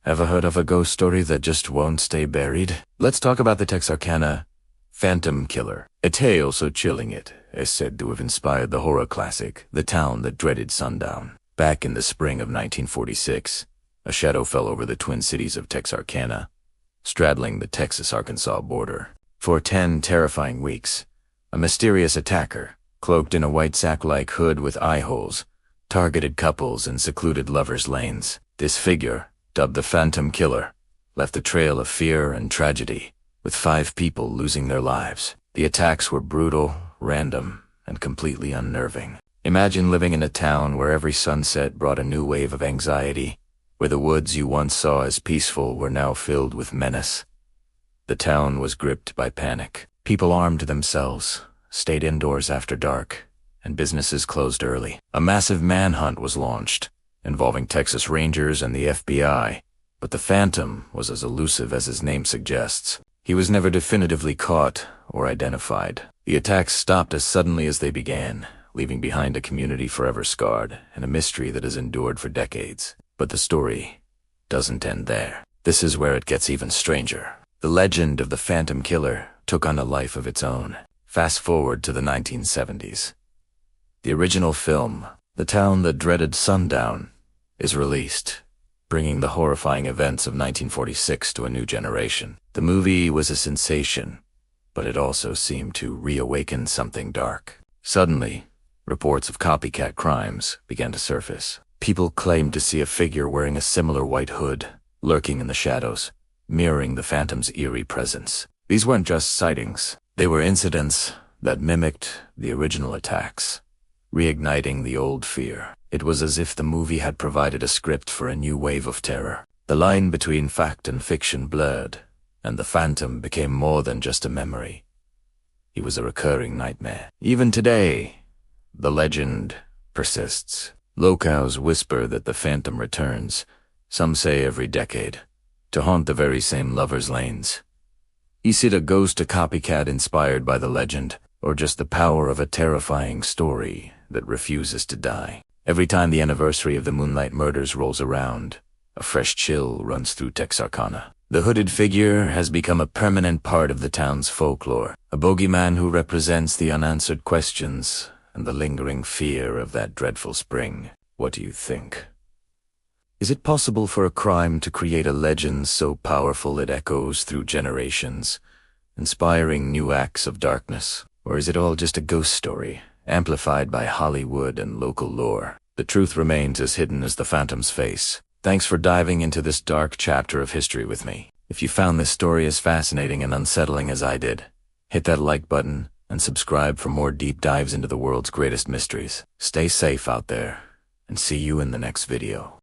Ever heard of a ghost story that just won't stay buried? Let's talk about the Texarkana Phantom Killer. A tale so chilling it is said to have inspired the horror classic, The Town That Dreaded Sundown. Back in the spring of 1946, a shadow fell over the twin cities of Texarkana, straddling the Texas-Arkansas border. For 10 terrifying weeks, a mysterious attacker, cloaked in a white sack-like hood with eye holes, targeted couples in secluded lovers' lanes. This figure, dubbed the Phantom Killer, left a trail of fear and tragedy, with 5 people losing their lives. The attacks were brutal, random, and completely unnerving. Imagine living in a town where every sunset brought a new wave of anxiety, where the woods you once saw as peaceful were now filled with menace. The town was gripped by panic. People armed themselves, stayed indoors after dark, and businesses closed early. A massive manhunt was launched, involving Texas Rangers and the FBI, but the Phantom was as elusive as his name suggests. He was never definitively caught or identified. The attacks stopped as suddenly as they began, leaving behind a community forever scarred and a mystery that has endured for decades. But the story doesn't end there. This is where it gets even stranger. The legend of the Phantom Killer took on a life of its own. Fast forward to the 1970s. The original film, The Town That Dreaded Sundown, is released, bringing the horrifying events of 1946 to a new generation. The movie was a sensation, but it also seemed to reawaken something dark. Suddenly, reports of copycat crimes began to surface. People claimed to see a figure wearing a similar white hood, lurking in the shadows, mirroring the Phantom's eerie presence. These weren't just sightings. They were incidents that mimicked the original attacks, reigniting the old fear. It was as if the movie had provided a script for a new wave of terror. The line between fact and fiction blurred, and the Phantom became more than just a memory. He was a recurring nightmare. Even today, the legend persists. Locals whisper that the Phantom returns, some say every decade, to haunt the very same lovers' lanes. Is it a ghost, a copycat inspired by the legend, or just the power of a terrifying story that refuses to die? Every time the anniversary of the Moonlight Murders rolls around, a fresh chill runs through Texarkana. The hooded figure has become a permanent part of the town's folklore, a bogeyman who represents the unanswered questions and the lingering fear of that dreadful spring. What do you think? Is it possible for a crime to create a legend so powerful it echoes through generations, inspiring new acts of darkness? Or is it all just a ghost story, amplified by Hollywood and local lore? The truth remains as hidden as the Phantom's face. Thanks for diving into this dark chapter of history with me. If you found this story as fascinating and unsettling as I did, hit that like button and subscribe for more deep dives into the world's greatest mysteries. Stay safe out there, and see you in the next video.